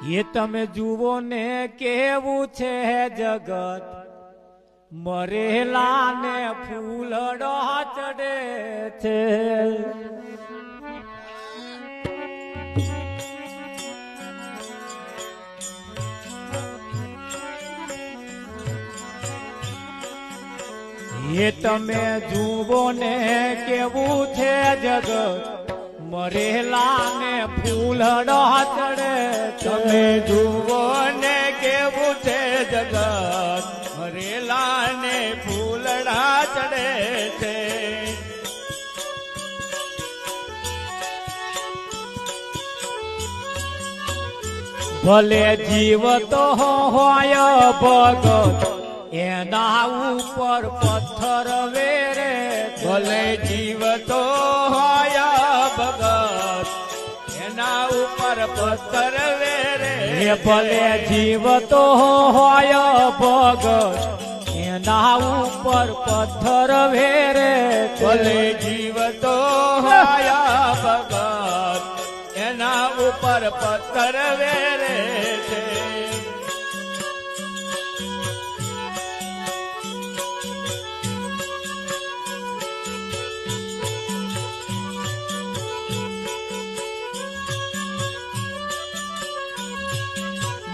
એ તમે જુઓ ને કેવું છે જગત, મરેલા ને ફૂલડો ચડે છે. એ તમે જુઓ ને કેવું છે જગત, મરેલા ને ફૂલડો ચડે. તમે જુઓ ને કેવું છે જગત, મરેલા ને ફૂલડા ચડે છે. ભલે જીવ તો હોય ભગત, એના ઉપર પથ્થર વેરે. ભલે જીવ તો હોય ભગત, એના ઉપર પથ્થર વેરે. ભલે જીવ તો હોય ભગત, એના ઉપર પથ્થર વેરે. ભલે જીવ તો હોય ભગત, એના ઉપર પથ્થર વેરે છે.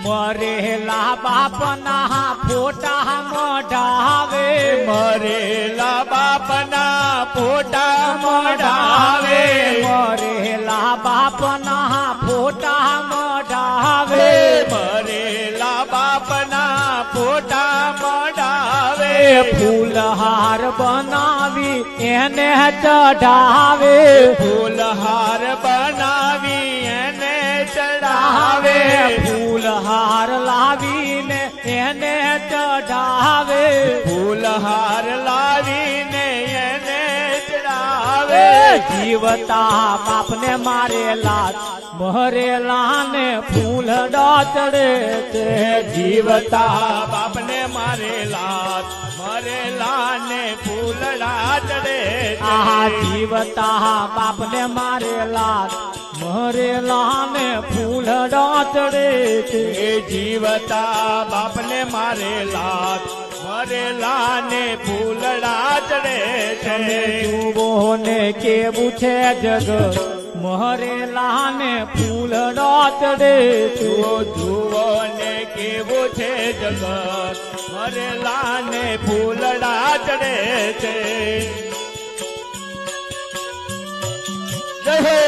મરેલા બાપના ફોટા મઢાવે. મરેલા બાપના ફોટા મઢાવે. મરેલા બાપના ફોટા મઢાવે. મરેલા બાપના ફોટા મઢાવે. ફૂલહાર બનાવી એને ચઢાવે. ફૂલહાર બનાવી એને ચડાવે. ફૂલહાર લાવીને એને ચઢાવે. ફૂલહાર લાવીને એને ચડાવે. જીવતા બાપને મારેલા, મરેલા ને ફૂલડો ચડે છે. જીવતા બાપને મારેલા, મરેલા ને ફૂલડા ચડે છે. આ જીવતા બાપને મારેલા, મરેલા ને ફૂલડો ચડે છે. જીવતા બાપને મારેલા, મરેલા ને ફૂલડા ચડે છે. જુઓ ને કેવું છે જગત, મરેલા ને ફૂલડો ચડે છે. જુઓ ને કેવું છે જગત, મરેલા ને ફૂલડા ચડે છે. જય હો.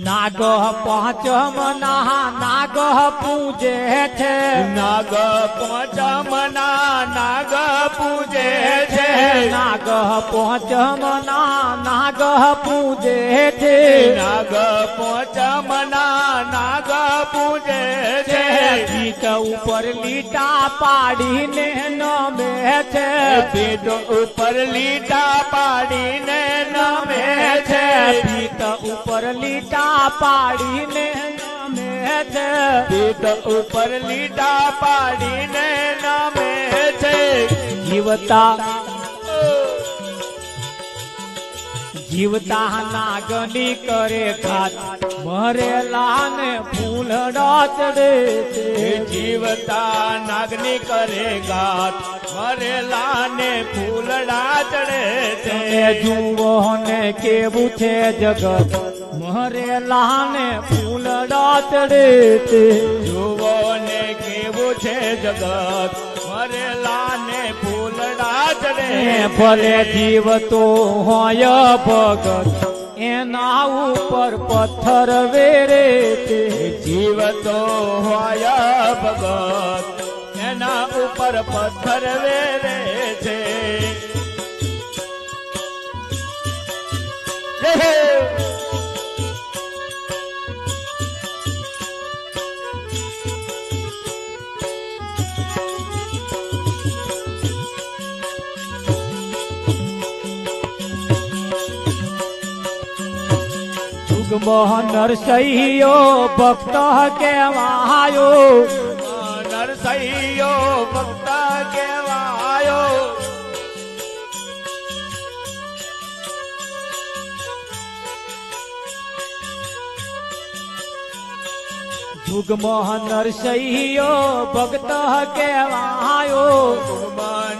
નાગ પાંચમ નાગ પૂજે છે. નાગ પાંચમના નાગ પૂજે છે. નાગ પાંચમ નાગ પૂજે છે. નાગ પાંચમના નાગ પૂજે છે. પીઠ ઉપર લીટા પાડીને નમે છે. પીઠ ઉપર લીટા પાડીને નમે છે. પીઠ ઉપર લીટા પાડીને નમે છે. પીઠ ઉપર લીટા પાડીને નમે છે. જીવતા જીવતા નાગની કરે ઘાત, મરેલા ને ફૂલડો ચડે છે. જીવતા નાગની કરે ગાત, મરેલા ને ફૂલડા ચડે છે. જુઓ ને કેવું છે જગત, મરેલા ને ફૂલડો ચડે છે. જુઓ ને કેવું છે જગત, મરેલા ને ફૂલડા ચડે. ભલે જીવતો હોય ભગત, એના ઉપર પથ્થર વેરે છે. જીવતો હોય ભગત, એના ઉપર પથ્થર વેરે છે. મોહન નરસૈયો ભક્ત કેવાયો, નરસૈયો ભક્ત કહેવાયો. જુગમાં નરસૈયો ભક્ત કહેવાયો.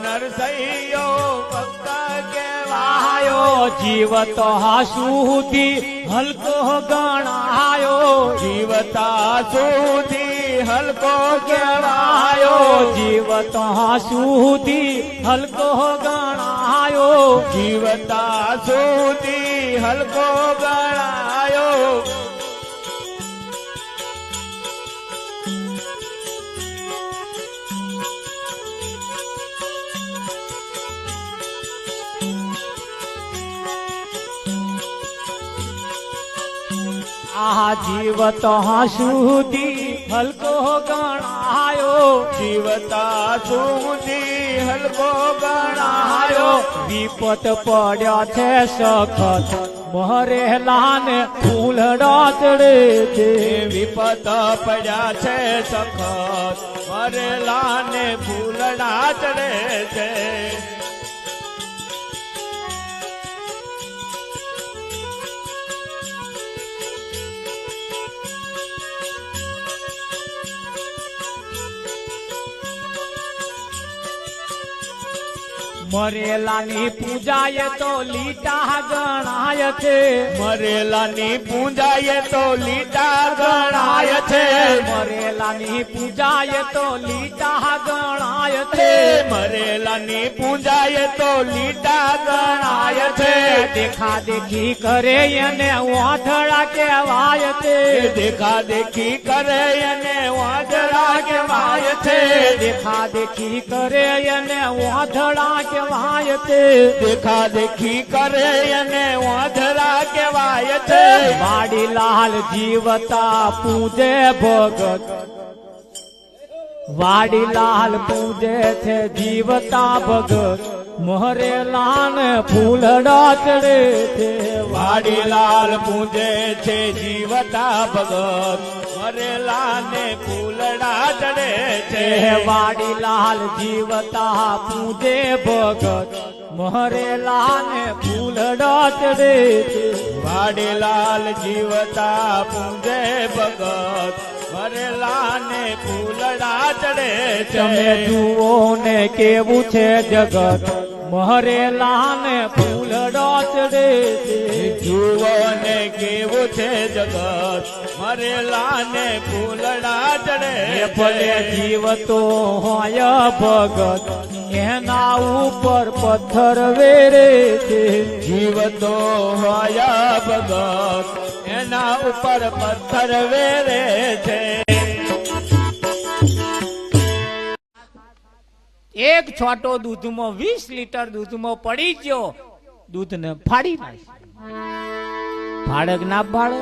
નરસૈયો ભક્ત કહેવાયો. જીવતા સુધી હલકો ગણાયો. જીવતા સુધી હલકો કહેવાયો. જીવતા સુધી હલકો ગણાયો. જીવતા સુધી હલકો ગણાયો. આ જીવતા સુધી હલકો ગણાયો. જીવતા સુધી હલકો ગણાયો. વિપત પડ્યા છે સખત મરેલા ને ફૂલડા ચડે છે. વિપત પડ્યા છે સખત મરેલા ને ફૂલડા ચડે છે. મરેલાની પૂજાએ તો લીટા ગણાય છે. મરેલાની પૂજાએ તો લીટા ગણાય છે. મરેલાની પૂજાએ તો લીટા ગણાય છે. મરેલાની પૂજાએ તો લીટા ગણાય છે. દેખા દેખી કરે એને વાંઢળા કહેવાય છે. દેખા દેખી કરે અને વાંદરા કહેવાય છે. દેખા દેખી કરે એને વાંઢળા કહેવાય છે. દેખા દેખી કરે અને વાંદરા કહેવાય છે. વાડીલાલ જીવતા પૂજે ભગત. વાડીલાલ પૂજે છે જીવતા ભગત. મરેલા ને ફૂલડા ચડે છે. વાડીલાલ પૂજે છે જીવતા ભગત. મરેલા ને ફૂલડા ચડે છે. વાડીલાલ જીવતા પૂજે ભગત. મરેલા ને ફૂલડા ચડે છે. વાડીલાલ જીવતા પૂજે ભગત. મરેલા ને ફૂલડા ચડે છે. તમે જુઓ ને કેવું છે જગત. મરેલા ને ફૂલડા ચડે છે. જુઓ ને કેવું છે જગત. મરેલા ને ફૂલડા ચડે ભલે જીવતો હોય ભગત એના ઉપર પથ્થર વેરે છે. જીવતો હોય ભગત એના ઉપર પથ્થર વેરે છે. એક છોટો દૂધમાં 20 લીટર દૂધમાં પડી ગયો. દૂધને ફાડી નાખ્યું. ફાડક ના ફાડે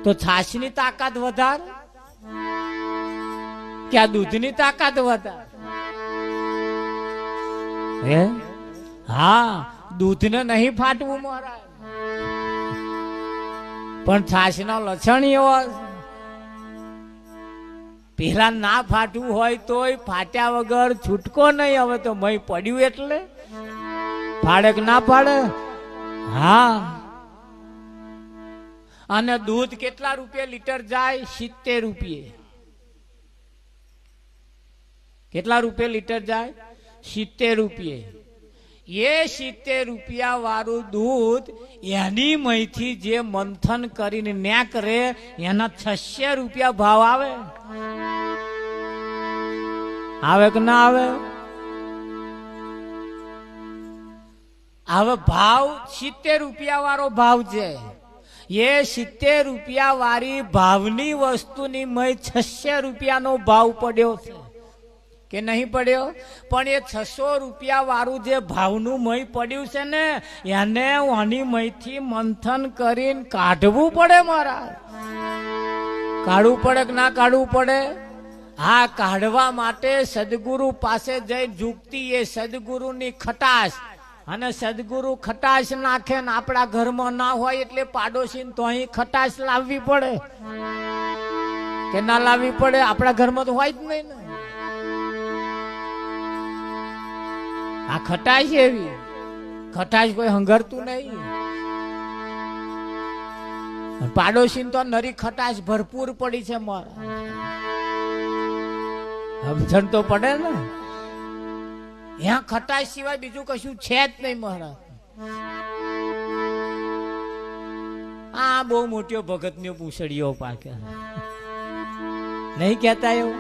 તો છાશની તાકાત વધારે કે આ દૂધની તાકાત વધારે? હે હા, દૂધને નહીં ફાટવું મહારાજ, પણ છાશના લક્ષણ એવા પેલા ના ફાટવું હોય તોય ફાટ્યા વગર છૂટકો નહીં. હવે તો મય પડ્યું એટલે ફાડક ના પાડે. હા, અને દૂધ કેટલા રૂપિયા લીટર જાય? 70 રૂપિયે. કેટલા રૂપિયા લીટર જાય? 70 રૂપિયે. એ 70 રૂપિયા વાળું દૂધ એની મહીથી જે મંથન કરીને ન્યા કરે એના 600 રૂપિયા ભાવ આવે. આવે કે ના આવે? હવે ભાવ 70 રૂપિયા વાળો ભાવ છે. એ 70 રૂપિયા વાળી ભાવની વસ્તુની મય 600 રૂપિયાનો ભાવ પડ્યો છે કે નહીં પડ્યો? પણ એ 600 રૂપિયા વાળું જે ભાવનું મય પડ્યું છે ને એને આની મયથી મંથન કરીને કાઢવું પડે મહારાજ. કાઢવું પડે કે ના કાઢવું પડે? હા, કાઢવા માટે સદગુરુ પાસે જઈ ઝૂકતી એ સદગુરુની ખટાશ, અને સદગુરુ ખટાશ નાખે ને આપણા ઘરમાં ના હોય એટલે પાડોશી તો અહીં ખટાશ લાવવી પડે કે ના લાવવી પડે? આપણા ઘરમાં તો હોય જ નહીં ને. આ ખટાશ એવી ખટાશ કોઈ હંગરતું નહીં. પાડોશી તો નરી ખટાશ ભરપૂર પડી છે મારા. સમજણ તો પડે ને. ત્યાં ખટાશ સિવાય બીજું કશું છે જ નહીં મારા. આ બહુ મોટો ભગત ની પૂંછડીઓ પાકે નહીં કેતા એવું.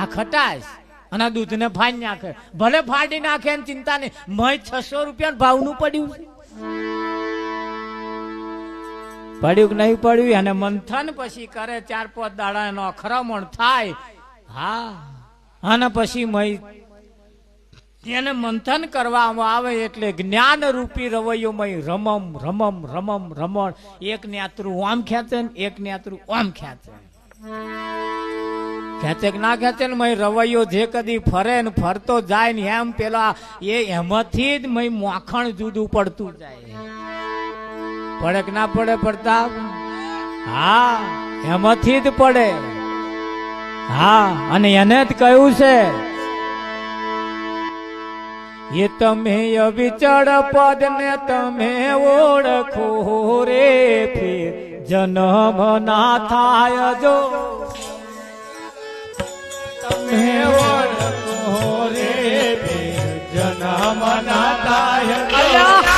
આ ખટાશ અને દૂધ ને ફાડી નાખે. ભલે ફાડી નાખે ને ચિંતા નહીં. મય 600 રૂપિયા ભાવનું પડ્યું છે. પડ્યું કે નહીં પડ્યું અને મંથન પછી કરે 4-5 દાડા એનો અખરામણ થાય. હા અને પછી મય એને મંથન કરવામાં આવે એટલે જ્ઞાન રૂપી રવૈયોમય રમમ રમમ રમમ રમણ. એક નેત્રું આમ ખેંચે ને એક નેત્રું આમ ખેંચે. ખેંચે કે ના ખેંચે ને મય રવૈયો જે કદી ફરે ને ફરતો જાય ને એમ પેલા એમાંથી જ મય મોખણ જુદું પડતું જાય. પડે કે ના પડે પ્રતાપ? હા એમાંથી જ પડે. હા અને એને જ કહ્યું છે એ તમે અવિચળ પદ ને તમે ઓળખો રે ફેર જન્મ ના થાય જો. તમે ઓળખો રે ફેર જન્મ ના થાય.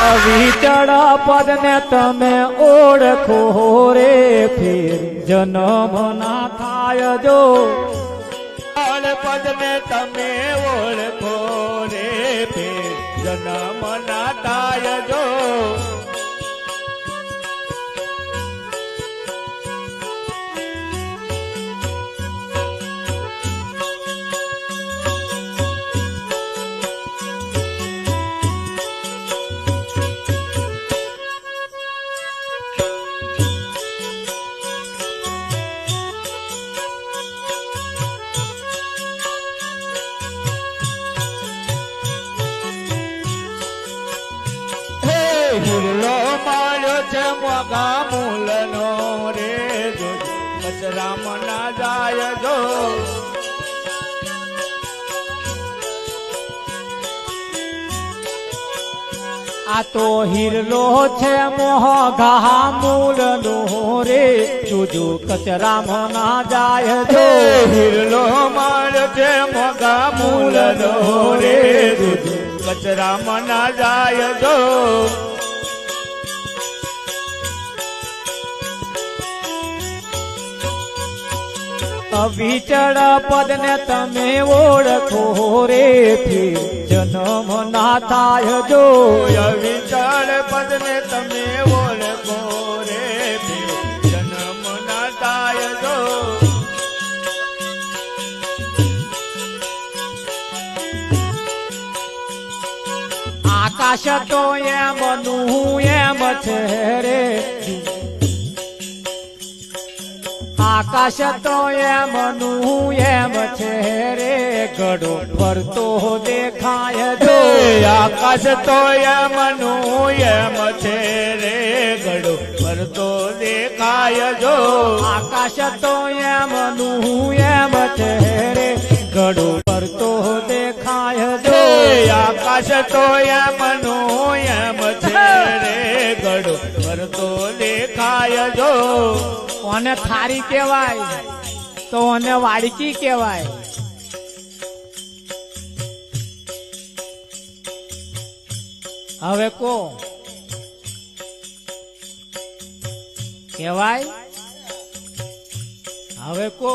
અવિચળ પદ ને તમે ઓળખો રે ફેર જન્મ ના થાય જો. પદ ને તમે ઓળખો રે ફેર જન્મ ના થાય જો. હિરલો માર્યો છે મોગા મૂલનો રે કચરામ ના જાય જો. આ તો હિરલો છે મોઘા મૂલનો રે જોજો કચરામાં ના જાય જો. હિરલો માર્યો છે મોગા મૂલનો રે કચરામ ના જાય જો. અવિચળ પદ ને તમે ઓળખો રે ફેર જન્મ ના થાય જો. અવિચળ પદ ને તમે ઓળખો રે ફેર જન્મ ના થાય જો. આકાશ તો એમનું એમ છે રે. આકાશ તો એમનું એમ છે રે ગડો ફરતો દેખાય જો. આકાશ તો એમનું એમ છે રે ગડો ફરતો દેખાય જો. આકાશ તો એમનું એમ છે રે ગડો ફરતો દેખાય જો. આકાશ તો એમનું એમ છે રે ગડો ફરતો દેખાય જો. ઓને થારી કહેવાય તો ઓને વાડકી કહેવાય. હવે કો કહેવાય? હવે કો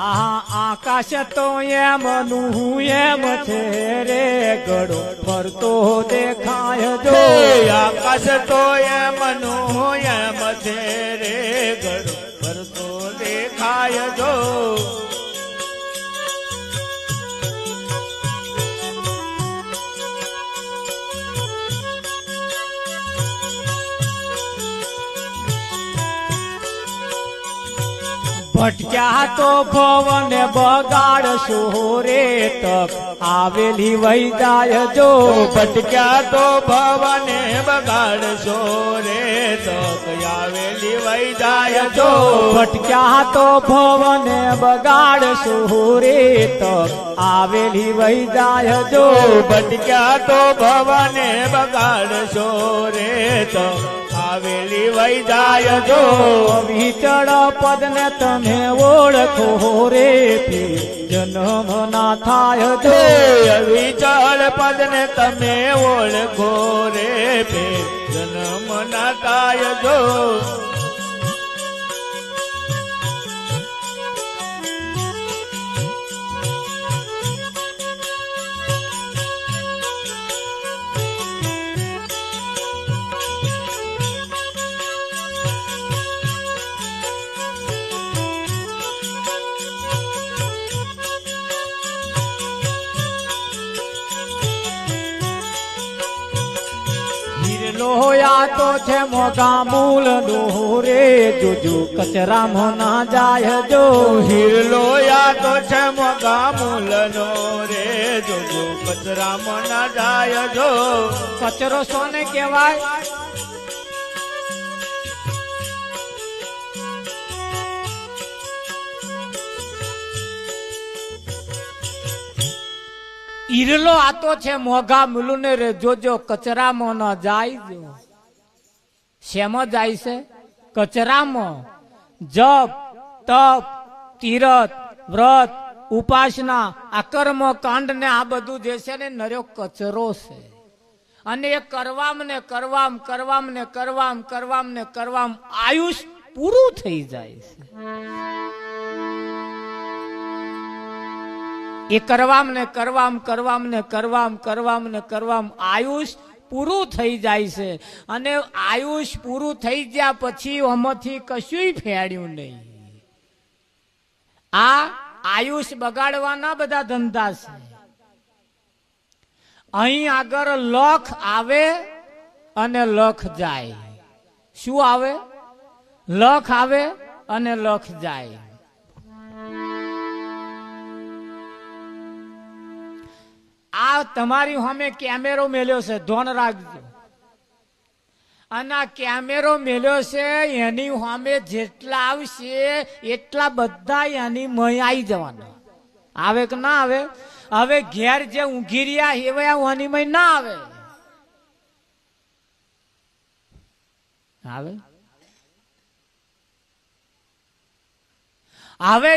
આકાશ તો એમનું એમ છે રે ગડો ફરતો દેખાય જો. આકાશ તો એમનું એમ છે રે ગડો ફરતો દેખાય જો. ભટક્યા તો ભવને બગાડશો રે તક આવેલી વહી જાય જો ભટક્યા તો ભવને બગાડશો રે તક આવેલી વહી જાય જો ભટક્યા તો ભવને બગાડશો રે તક આવેલી વહી જાય જો ભટક્યા તો ભવને બગાડશો રે તક આવેલી વહી જાય જો વિચળ પદને તમે ઓળખો રે જન્મ ના થાય જો વિચળ પદને તમે ઓળખો રે જન્મ ના થાય જો લોયા તો છે મોગા મૂલ નો રે જોજો કચરામાં ના જાય જો હિરલોયા તો છે મોગા મૂલનો રે જોજો કચરામાં ના જાય જો કચરો સોને કહેવાય ઈરલો આતો છે મોઘા મૂલુને રે જોજો કચરામાં ન જાય જો શેમાં જાય છે કચરામાં જપ તપ તીરથ વ્રત ઉપાસના આ કર્મ કાંડ ને આ બધું જે છે ને નર્યો કચરો છે અને એ કરવામ ને કરવામ આયુષ પૂરું થઈ જાય છે એ કરવામ આયુષ પૂરું થઈ જાય છે અને આયુષ પૂરું થઈ ગયા પછી આમાંથી કશું ફેડ્યું નહીં આ આયુષ બગાડવાના બધા ધંધા છે અહીં આગળ લખ આવે અને લખ જાય શું આવે લખ આવે અને લખ જાય આ તમારી સામે કેમેરો મેલ્યો છે ધોન રાખજો અને આ કેમેરો મેલ્યો છે એની સામે જેટલા આવશે એટલા બધા એની મય આવી જવાના આવે કે ના આવે હવે ઘેર જે ઊંઘી રહ્યા એવા એની મય ના આવે આવે હવે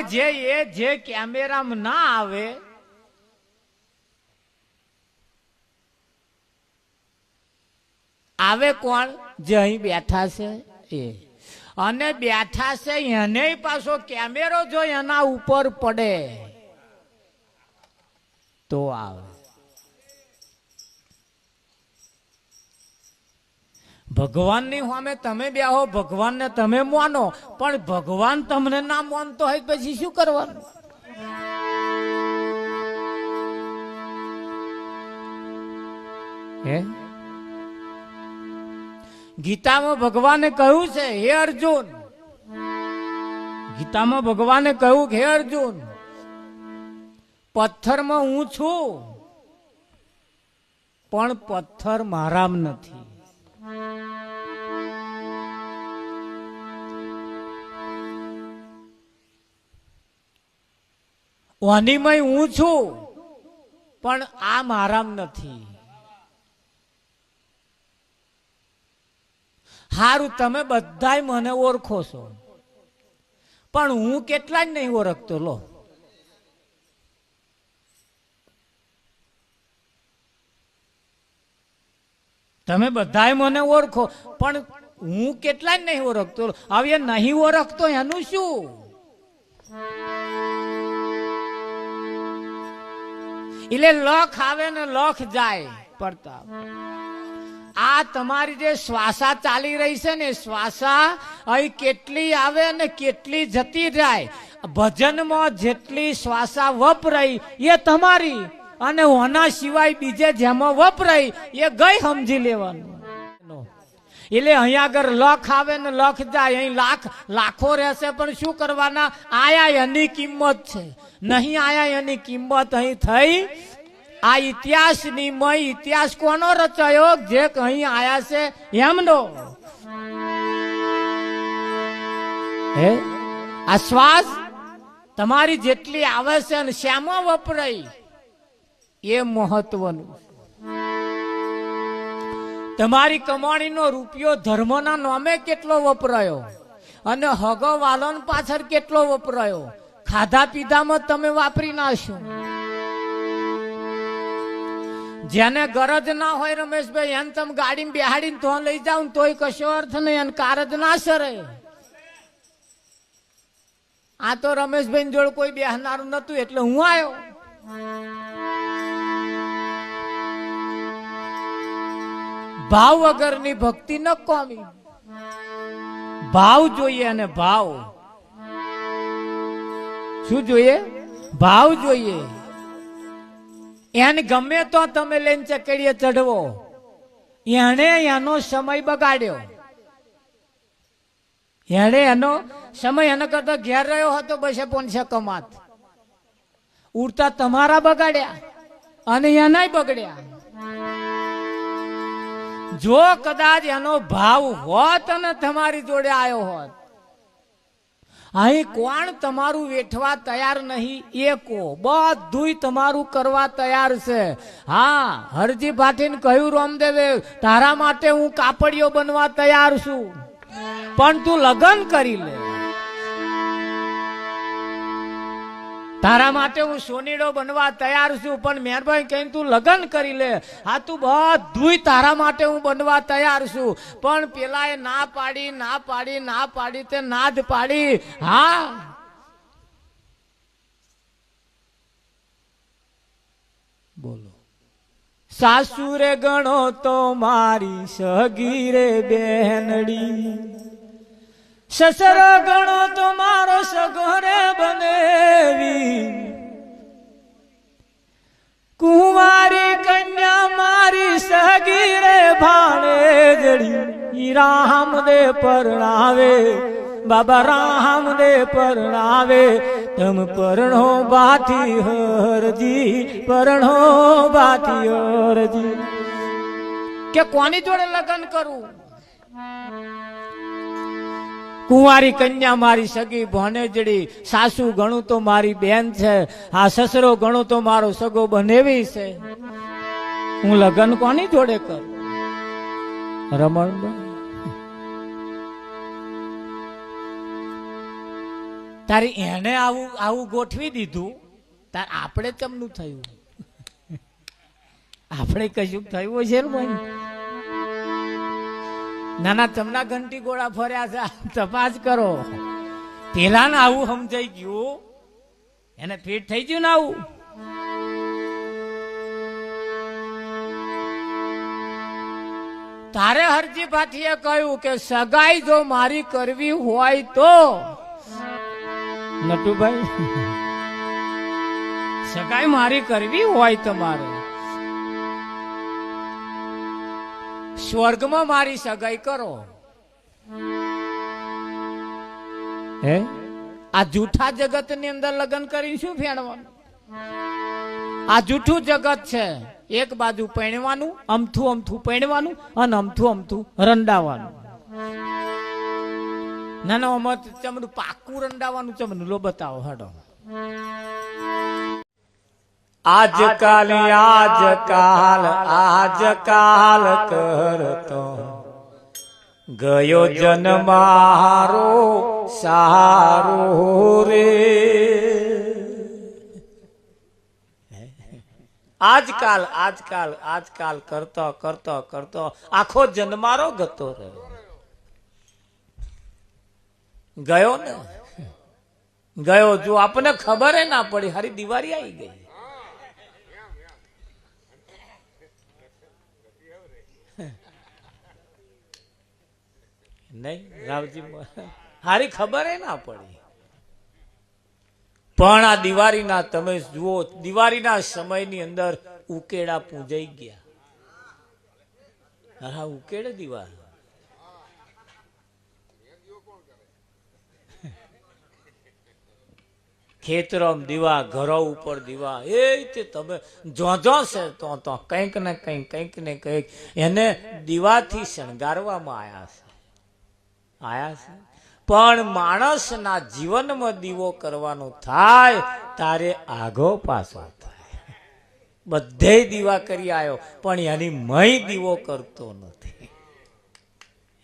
જે કેમેરામાં ના આવે આવે કોણ જે અહીં બેઠા છે એ અને બેઠા છે એને પાછો કેમેરો જો એના ઉપર પડે તો આવે ભગવાનની સામે તમે બેહો ભગવાનને તમે માનો પણ ભગવાન તમને ના માનતો હોય પછી શું કરવાનું હે ગીતામાં ભગવાને કહ્યું છે હે અર્જુન ગીતામાં ભગવાને કહ્યું હે અર્જુન પથ્થરમાં હું છું પણ પથ્થર મારામ નથી વાનીમય હું છું પણ આ મારામ નથી હારું તમે બધાય મને ઓળખો છો પણ હું કેટલા જ નહીં ઓળખતો લો તમે બધાય મને ઓળખો પણ હું કેટલા જ નહીં ઓળખતો હવે નહીં ઓળખતો એનું શું એટલે લખ આવે ને લખ જાય પડતા આ તમારી જે શ્વાસા ચાલી રહી છે ને શ્વાસા અહીં કેટલી આવે ને કેટલી જતી જાય ભજનમાં જેટલી શ્વાસા વપરાઈ એ તમારી અને ઓના સિવાય બીજે જેમાં વપરાઈ એ ગઈ સમજી લેવાનું એટલે અહીંયા આગળ લખ આવે ને લખ જાય, અહીં લાખો રહેશે, પણ શું કરવાના? આયા એની કિંમત છે, નહીં આયા એની કિંમત અહીં થઈ. આ ઇતિહાસની મય ઇતિહાસ કોનો રચાયો? જે અહીં આયા છે એમનો. હે, આ શ્વાસ તમારી જેટલી આવે છે ને શ્યામાં વપરાય એ મહત્વનું. તમારી કમાણીનો રૂપિયો ધર્મના નામે કેટલો વપરાયો અને હગો વાલન પાછળ કેટલો વપરાયો, ખાધા પીધામાં તમે વાપરી નાશો. જેને ગરજ ના હોય રમેશભાઈ, એને તમે ગાડીમાં બેહાડીને તો લઈ જાવ તોય કશો અર્થ નહીં, એને કાર જ ના સરે. આ તો રમેશભાઈ જોડે કોઈ બેહનારું નતું એટલે હું આવ્યો. ભાવ વગરની ભક્તિ ન કોમી. ભાવ જોઈએ, અને ભાવ શું જોઈએ? ભાવ જોઈએ. એને ગમે તો તમે લઈને ચકડીએ ચઢવો, એને એનો સમય બગાડ્યો. એને એનો સમય એના કરતા ઘેર રહ્યો હતો, બસે 500 કમાત. ઉડતા તમારા બગાડ્યા અને એનાય બગડ્યા. જો કદાચ એનો ભાવ હોત અને તમારી જોડે આવ્યો હોત, અહીં કોણ તમારું વેઠવા તૈયાર નહીં? એકો બધું તમારું કરવા તૈયાર છે. હા, હરજી ભાટીને કહ્યું રામદેવે, તારા માટે હું કાપડિયો બનવા તૈયાર છું, પણ તું લગ્ન કરી લે. તારા માટે હું સોનીડો બનવા તૈયાર છું, પણ મહેરબાની કહીને તું લગ્ન કરી લે. હા, તું બધું તારા માટે હું બનવા તૈયાર છું, પણ પેલાએ ના પાડી, ના પાડી, ના પાડી, તે ના જ પાડી. હા, બોલો. સાસુરે ગણો તો મારી સગીરે બહેનડી, સસરો ગણો તો મારો સગોરે બનેવી, કુંવારી કન્યા મારી સગીરે ભાણે જડી. રામદે પરણાવે, બાબા રામદે પરણાવે, તમ પરણો બાથી હરજી, પરણો બાથી હરજી. કે કોની જોડે લગ્ન કરું? કુંવારી કન્યા મારી સગી ભણેજડી, સાસુ ગણું તો મારી બેન છે, આ સસરો ગણું તો મારો સગો બનેવી છે. હું લગ્ન કોની જોડે કરું? રમણ તારી એને આવું આવું ગોઠવી દીધું, તાર આપણે ચમનું થયું? આપણે કશું થયું છે ને ભાઈ? નાના ચમના ઘંટી ગોળા ફર્યા છે, તપાસ કરો. પેલા ને આવું સમજાઈ ગયું, એને ફીટ થઈ ગયું ને આવું. તારે હરજી ભાટીએ કહ્યું કે સગાઈ જો મારી કરવી હોય તો, નટુભાઈ, સગાઈ મારી કરવી હોય તમારે, સ્વર્ગમાં મારી સગાઈ કરો. હે, આ જૂઠા જગત ની અંદર લગ્ન કરી શું ફેરવાનું? આ જૂઠું જગત છે. એક બાજુ પહેણવાનું, અમથું અમથું પહેણવાનું, અને અમથું અમથું રંડાવાનું. ના ના, અમત ચમનું પાકું રંડાવાનું ચમનું લો બતાવો. હડો. આજકાલ આજકાલ આજકાલ કરતો ગયો જન્મારો સારો રે. આજકાલ આજકાલ આજકાલ કરતો કરતો કરતો આખો જન્મારો ગતો રહ્યો. ગયો ને ગયો. જો આપણને ખબર ના પડી, હારી દિવાળી આવી ગઈ. નહીં રાવજી, હારી ખબર ના પડી. પણ આ દિવાળીના તમે જુઓ, દિવાળીના સમયની અંદર ઉકેડા પૂજાઈ ગયા. હા, ઉકેડે દિવાળી. ખેતરમ દીવા, ઘરો ઉપર દીવા, એ તે તમે જોજો છે તો કંઈક ને કંઈક એને દીવાથી શણગારવામાં આયા છે. પણ માણસના જીવનમાં દીવો કરવાનો થાય તારે આગો પાછો થાય. બધે દીવા કરી આવ્યો પણ એની મય દીવો કરતો નથી.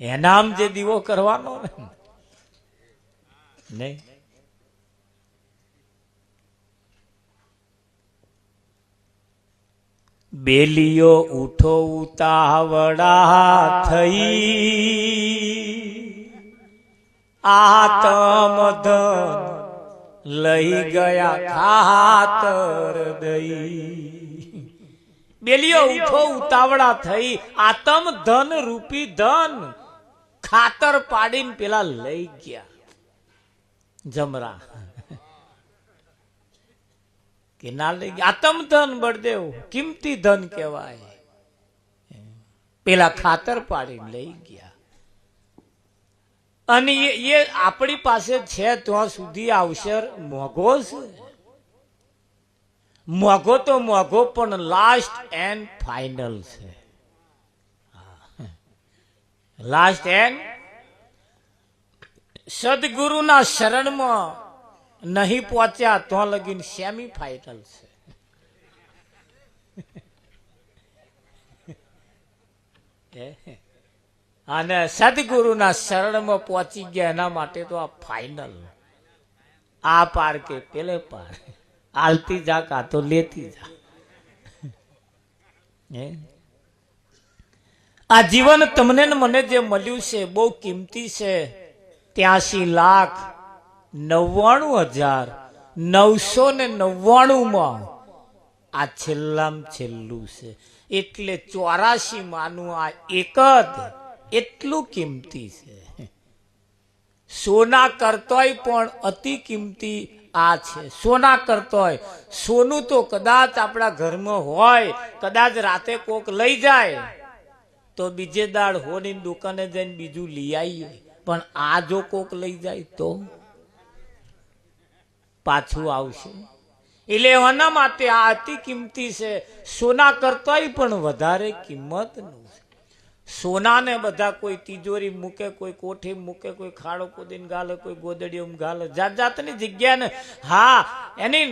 એનામ જે દીવો કરવાનો નહીં. બેલીઓ ઉઠો ઉતાવળા થઈ, આતમ ધન લઈ ગયા ખાતર દઈ. બેલીઓ ઉઠો ઉતાવળા થઈ, આતમ ધન રૂપી ધન ખાતર પાડીને પેલા લઈ ગયા જમરા. કે ના લઈ ગયા આતમ ધન બળદેવ કિંમતી ધન કહેવાય. પેલા ખાતર પાડીને લઈ ગયા. અને એ આપણી પાસે છે ત્યાં સુધી અવસર મોઘો છે. મોઘો તો મોઘો પણ લાસ્ટ એન્ડ ફાઇનલ છે. લાસ્ટ એન્ડ સદગુરુના શરણમાં નહીં પહોંચ્યા તો લગીન સેમી ફાઇનલ છે. અને સદગુરુના શરણમાં પહોંચી ગયા એના માટે તો આ ફાઇનલ. આ પાર કે પેલે પાર, આલતી જા કા તો લેતી જા. આ જીવન તમને ને મને જે મળ્યું છે બહુ કિંમતી છે. 83,99,999 આ છેલ્લામાં છેલ્લું છે. એટલે 84 માનું આ એક જ એટલું કિંમતી છે. સોના કરતોય પણ અતિ કિંમતી આ છે. સોના કરતોય સોનું તો કદાચ આપણા ઘરમાં હોય, કદાચ રાતે કોક લઈ જાય તો બીજે દાડ હોની દુકાને જઈને બીજું લઈ આવીએ. પણ આ જો કોક લઈ જાય તો પાછું આવશે. એટલે એના માટે આ અતિ કિંમતી છે. સોના કરતોય પણ વધારે કિંમતનું છે. સોનાને બધા કોઈ તિજોરી મૂકે, કોઈ કોઠી મૂકે, કોઈ ખાડો કૂદીને ગાલે, કોઈ ગોદડીઓમાં ગાલે, જાત જાતની જગ્યાને હા એની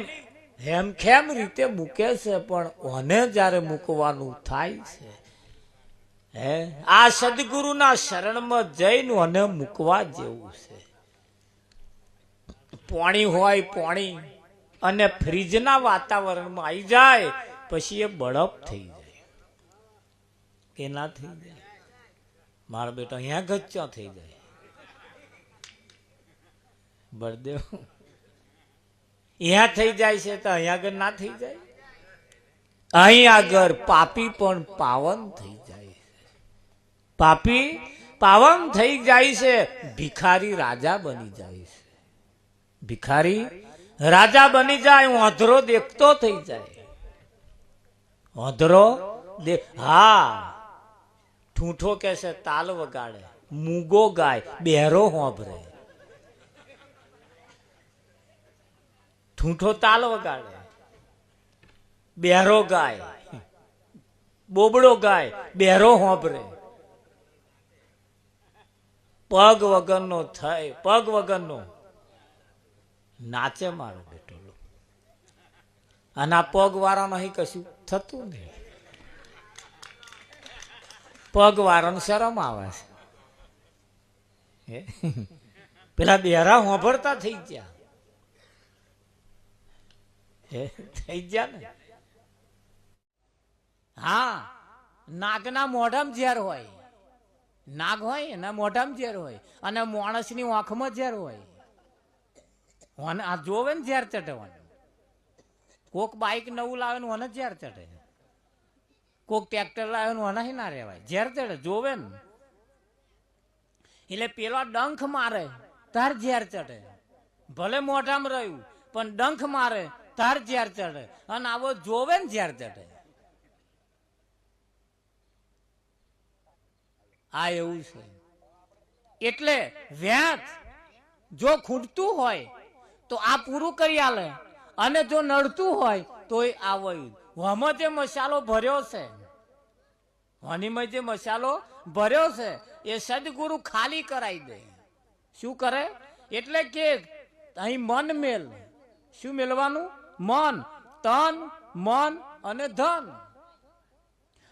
હેમખેમ રીતે મૂકે છે. પણ ઓને જ્યારે મૂકવાનું થાય છે આ સદગુરુના શરણમાં જઈને અને મૂકવા જેવું છે. પાણી હોય પાણી અને ફ્રીજના વાતાવરણમાં આવી જાય પછી એ બરફ થઈ જાય કે ના થઈ જાય. મારો બેટો અહીંયા ગચ્ચો થઈ જાય. બળદેવ અહીંયા થઈ જાય છે તો અહીંયા આગળ ના થઈ જાય. અહીં આગળ પાપી પણ પાવન થઈ જાય. પાપી પાવન થઈ જાય છે. ભિખારી રાજા બની જાય છે. ભિખારી રાજા બની જાય. ઓંધરો દેખતો થઈ જાય. ઓંધરો હા ઠૂંઠો કે છે તાલ વગાડે, મૂગો ગાય, બેરો હોંભરે. ઠૂંઠો તાલ વગાડે, બેરો ગાય, બોબડો ગાય, બેરો હોંભરે. પગ વગરનો થાય, પગ વગરનો નાચે મારો બેટો. અને આ પગ વાળા નહીં કશું થતું નહીં. પગ વાળાને શરમ આવે છે. પેલા બેરા હોંભરતા થઈ ગયા. થઈ ગયા ને. હા નાગના મોઢામાં ઝેર હોય. નાગ હોય એના મોઢામાં ઝેર હોય અને માણસની આંખમાં ઝેર હોય. આ જોવે ને ઝેર ચટવાનું. કોક બાઈક નવું લાવે ને મને ઝેર ચટે, કોક ટ્રેક્ટર લાવે ને મને ના રહેવાય, ઝેર ચડે જોવે ને. એટલે પેલો ડંખ મારે તાર ઝેર ચડે. ભલે મોઢામાં રહ્યું પણ ડંખ મારે તાર ઝેર ચડે. અને આવો જોવે ને ઝેર ચડે. આ એવું છે. એટલે વ્યાજ જો ખૂટતું હોય તો આ પૂરું કરી આલે, અને જો નડતું હોય તોય આવે. આમાં જે મસાલો ભર્યો છે, હનીમાં જે મસાલો ભર્યો છે એ સદગુરુ ખાલી કરાવી દે. શું કરે? એટલે કે અહીં મન મેલ. શું મેલવાનું? મન, તન, મન અને ધન.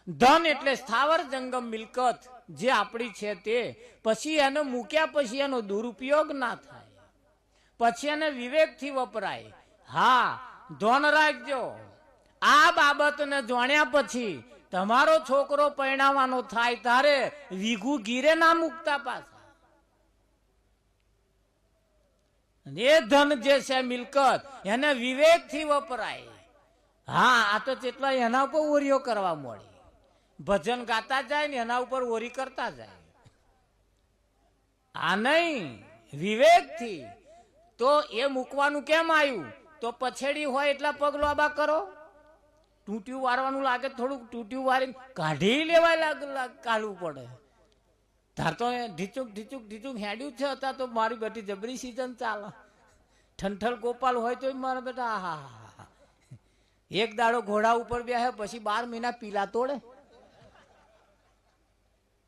ધન એટલે સ્થાવર જંગમ મિલકત જે આપણી છે તે. પછી એને મૂક્યા પછી એનો દુરુપયોગ ના થાય, પછી એને વિવેકથી વપરાય. હા, ધ્યાન રાખજો, આ બાબતને જાણ્યા પછી તમારો છોકરો પરણાવવાનો થાય તારે વીઘું ગીરે ના મૂકતા પાછા. એ ધન જે છે મિલકત એને વિવેકથી વપરાય. હા, આ તો જેટલા એના ઉપર ઓરીઓ કરવા મળી, ભજન ગાતા જાય ને એના ઉપર ઓરી કરતા જાય. આ નહીં, વિવેકથી. તો એ મૂકવાનું કેમ આવ્યું? તો પછેડી હોય એટલા પગ લોબા કરો. તૂટ્યું વારવાનું લાગે, થોડુંક તૂટ્યું વારી કાઢી લેવાય કાઢવું પડે. તાર તો ઢીચુક ઢીચુક ઢીચુક હેડ્યું છે. હતા તો મારી બેટી જબરી સિઝન ચાલે. ઠંઠલ ગોપાલ હોય તો મારા બેટા આહા, એક દાડો ઘોડા ઉપર બેસે પછી 12 મહિના પીલા તોડે.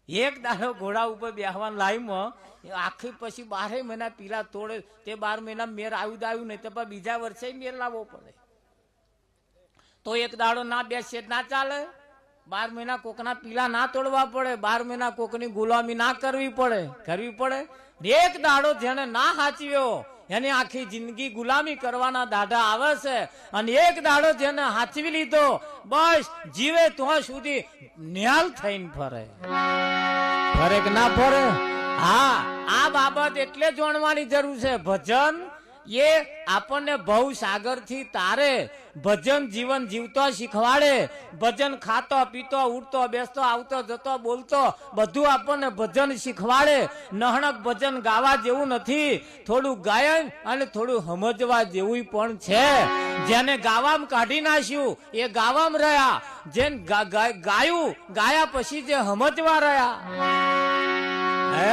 એક દાડો ઘોડા ઉપર બેહવાન લાઈમાં આખી પછી 12 મહિના પીલા તોડે. તે 12 મહિના મેર આવ્યું નહીં તો બીજા વર્ષે મેર લાવવો પડે. તો એક દાડો ના બેસે ના ચાલે. 12 મહિના કોકના પીલા ના તોડવા પડે, 12 મહિના કોકની ગુલામી ના કરવી પડે. એક દાડો જેને ના હાચવ્યો એની આખી જિંદગી ગુલામી કરવાના દાઢા આવે છે. અને એક દાડો જેને હાચવી લીધો બસ જીવે ત્યાં સુધી ન્યાલ થઈને ફરે. ફરે કે ના ફરે? હા, આ બાબત એટલે જાણવાની જરૂર છે. ભજન એ આપણને ભવ સાગર થી તારે. ભજન જીવન જીવતો શીખવાડે. ભજન ખાતો પીતો ઉઠતો બેસતો આવતો જતો બોલતો બધું આપણને ભજન શીખવાડે. નહણક ભજન ગાવા જેવું નથી, થોડું ગાયન અને થોડું સમજવા જેવું પણ છે. જેને ગાવામાં કાઢી નાખ્યું એ ગાવામાં રહ્યા, જેને ગાયા પછી જે સમજવા રહ્યા. હે,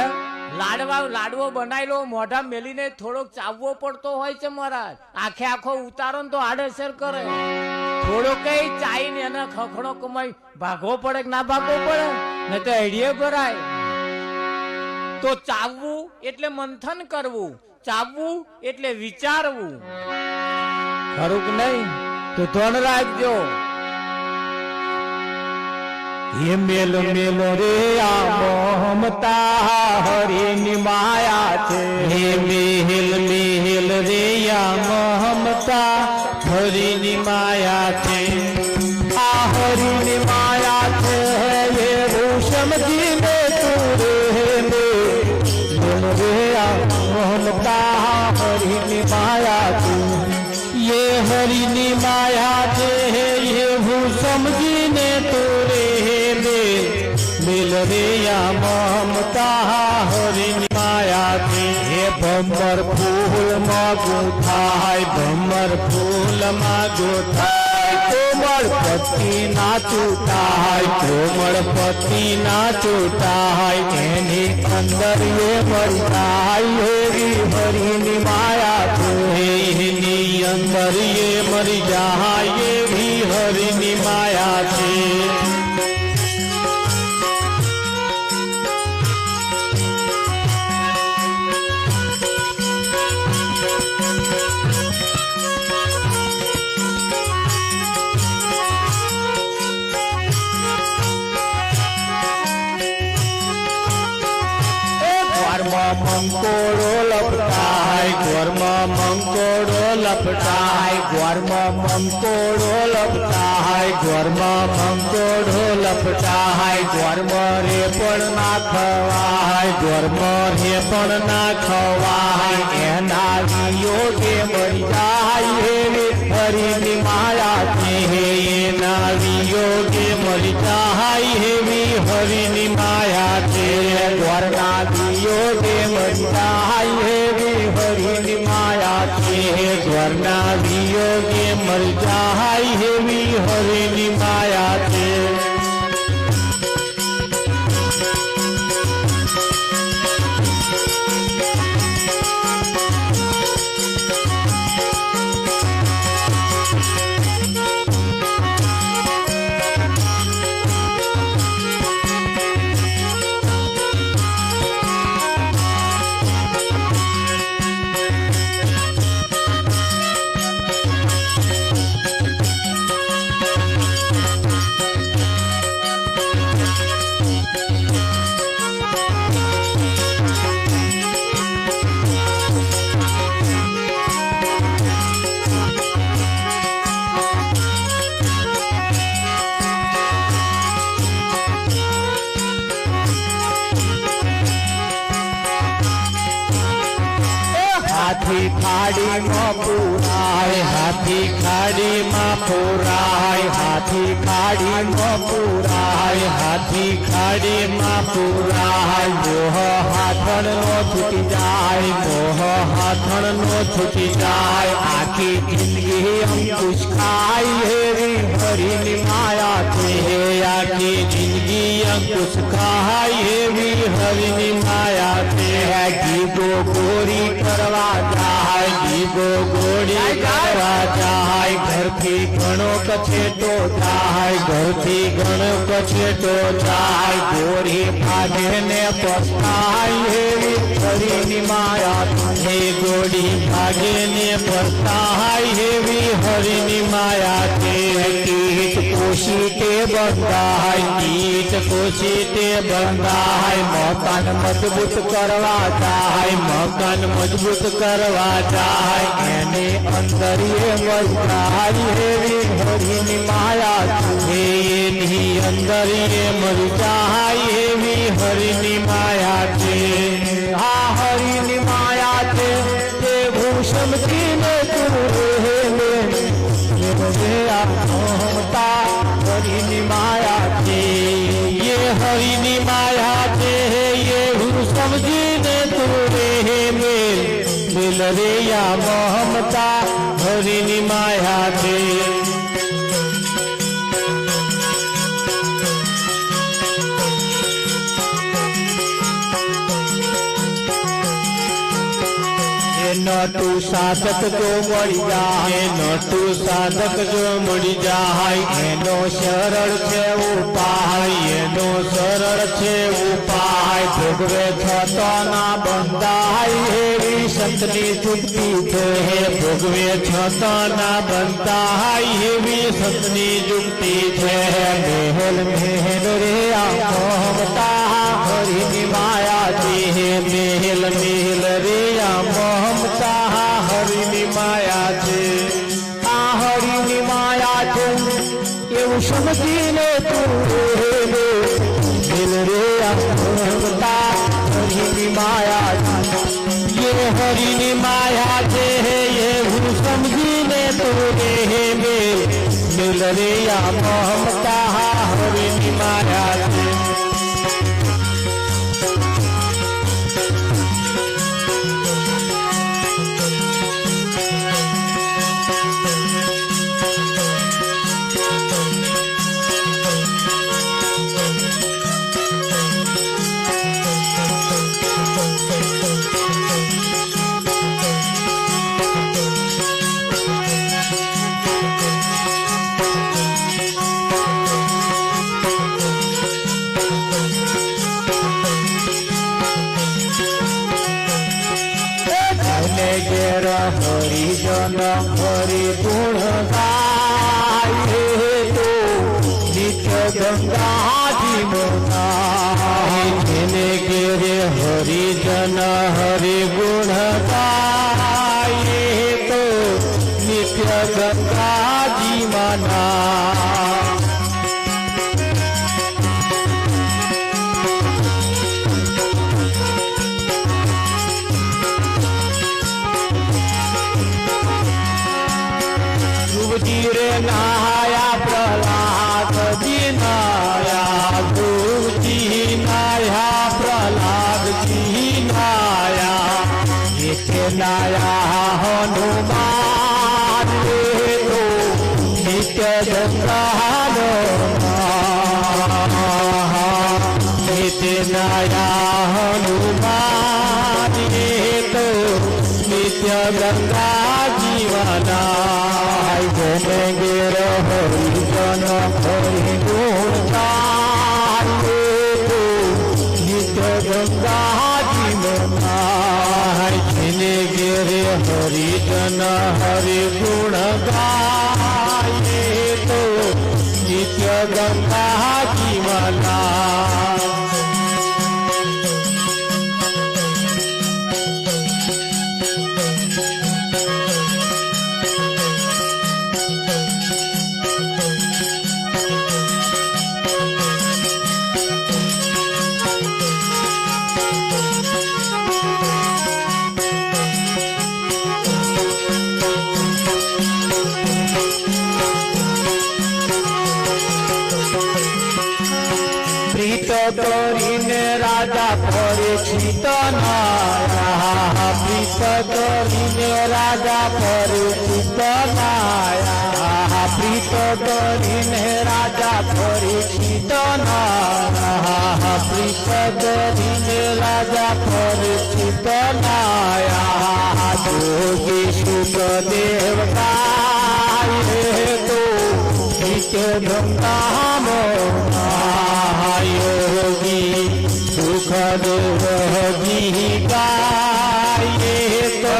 લાડવો બનાવેલો મોઢા મેલીને થોડોક ચાવવો પડતો હોય છે મહારાજ. આખો ઉતારો તો આડેસર કરે. થોડો કઈ ચાઈને એને ખખડો કમાઈ ભાગવો પડે કે ના ભાગવો પડે ને તો એડીએ ભરાય. તો ચાવવું એટલે મંથન કરવું, ચાવવું એટલે વિચારવું. ખરું કે નહીં? તો ધ્યાન રાખજો. ये मेल मेल रे आ ममता हरिनी माया छे. हे मेल मेल रे आ ममता हरिनी माया छे. आ हरिनी माया छे ये समझीने तू रे मेल रे आ ममता हरिनी माया छे. ये हरिनी माया छे ये समझीने तू मिल रे ममता हरिनी माया थी. हे भमर फूल मागो थाय, भमर फूल मागो थाय. कोमल पति ना चूटाय, कोमल पति ना चूटाय. एनी अंदर ये मरताय एवी हरिनी माया थी. एनी अंदर ये मर जाय एवी हरिनी माया थी. મંકોડો લપટાય, ઘરમાં મંકોડો લપટાય. ઘરમાં મંકોડો લપટાય, ઘરમાં મંકોડો લપટાય. ઘરમાં રે પણ ના ખવાય, ઘરમાં રે પણ ના ખવાય. એના વિયોગે મરી જાય એવી હરિની માયા છે. એના વિયોગે મરી જાય એવી હરિની માયા છે. ઘરના વિયોગે મરી જાય એવી હરિની માયા છે. ઘરના વિયોગે મરી જાય એવી હરિની માયા છે. ખાડી માં પુરાય, હાથી ખાડી માં પુરાય, હાથી ખાડી માં પુરાય, હાથી ખાડી માં પુરાય. મોહ હાથણ નો છૂટી જાય, મોહ હાથણ નો છૂટી જાય. આખી જિંદગી અંકુશ ખાય એવી હરિની માયા છે, આખી જિંદગી અંકુશ ખાય એવી હરિની માયા છે. ગીગો ગોરી કરવા જાય, ગીગો ગોરી કરવા જાય. ઘરથી ઘણો કછેટો જાય, ઘરથી ઘણો કછેટો જાય. ગોરી ભાગે ને પસ્તાય એવી હરિની માયા છે, ગોરી ભાગે ને પસ્તાય એવી હરિની માયા છે. કીટ કોશીટે બંધાય, કીટ કોશીટે બંધાય. મકાન મજબૂત કરવા જાય, મકાન મજબૂત કરવા જાય. એને અંદર એ મરજાય એવી હરિની માયા છે, એની અંદર એ મરજાય એવી હરિની માયા છે. આ હરિની માયા છે તે ભૂષમતીને તું રે મમતા હરિની માયા છે, ये હરિની માયા છે. ये હું સમજીને તું રે મિલ રે યા મમતા હરિની માયા છે. નટુ સાધક જો મળી જાય, નટુ સાધક જો મળી જાય. એનો સરળ છે ઉપાય, એનો સરળ છે ઉપાય. ભોગવે છતો ના બંધાય એવી સંતની જુક્તિ છે, ભોગવે છતો ના બંધાય એવી સંતની જુક્તિ છે. મેહલ મેહલ રે મમતા હરિની માયા છે, મેહલ મેહલ રે મમતા હરિની માયા છે. આ હરિની માયા છે એવું સમજીને તું રે મમતા હરિની માયા છે. ये હરિની માયા છે એવું સમજીને તું રે મિલ રે મમતા હરિની માયા છે. હરિજન હરિ ગુણ ગાય તો નિત્ય ગંગાજી મોનાય. જેને ઘેરે હરિજન હરિ ગુણ ગાય તો નિત્ય ગંગાજી મનાય. રે નાયા પ્રહલાદજી નાયા, ગુરુજી નાયા પ્રહલાદજી નાયા. એક નાયા હનુમાન રે તો નિત્ય ગંગાનો નિત્ય નાયા હનુમાન રે તો નિત્ય ગંગા જીવનાય. ગોમે હરિજન હરિ ગુણ ગાય તો નિત્ય ગંગા જીવનાય. જેને ઘેરે હરિજન હરિ ગુણ ગાય તો નિત્ય ગંગા જીવનાય. કરીને રાજા પરિચિત નાયા પ્રીત કરીને રાજા પરિચિત નાયા પ્રીત કરીને રાજા પરિચિત નાયા જોગી સુખદેવ ગાય તો નિત્ય ગંગામ યોગી સુખદેવ જી ગાય તો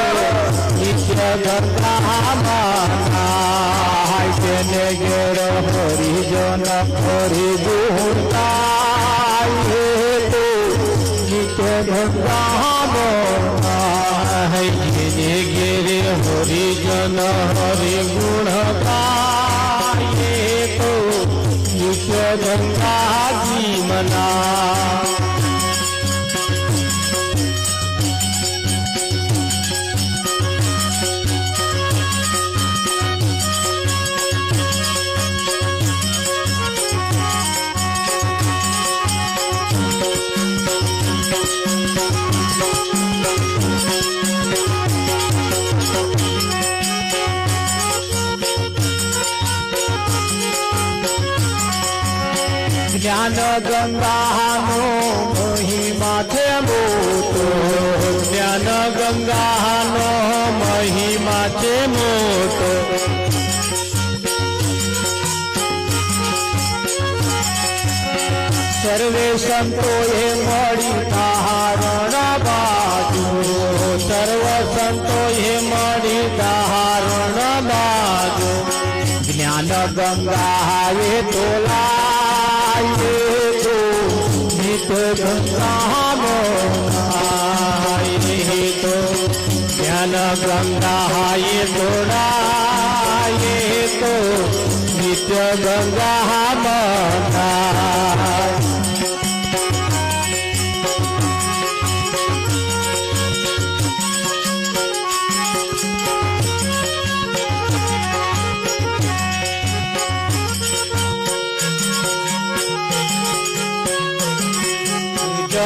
નિત્ય ગંગામાં તેને ઘેર હરિજન હરિજુર ગાય તો નિત્ય ગંગામાં જેને ઘેરે હરિજન હરિગુણ ગાય તો નિત્ય ગંગાજી મના જ્ઞાન ગંગાનો મહિમા છે મોટો જ્ઞાન ગંગાનો મહિમા છે મોટો સર્વે સંતોએ મળી ધારણ બાજુ સર્વ સંતોએ મળી ધારણ બાજુ જ્ઞાન ગંગાએ તોલાય તો નિત ગંગામય તો જ્ઞાન ગંગાએ તોલાય તો નિત્ય ગંગામય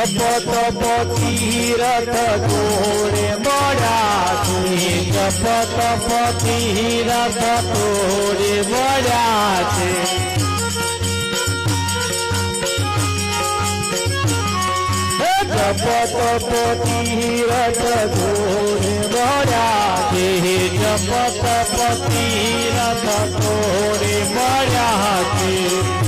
જપ તપ તીરથ જોડે મળ્યા છે જપ તપ તીરથ જોડે મળ્યા છે જપ તપ તીરથ જોડે મળ્યા છે જપ તપ તીરથ જોડે મળ્યા છે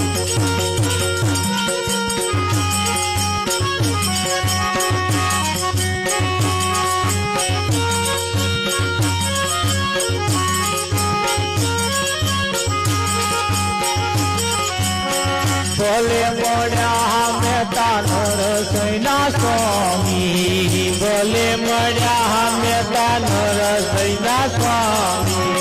ભલે મળ્યા મહેતા નરસૈના સ્વામી ભલે મળ્યા મહેતા નરસૈના સ્વામી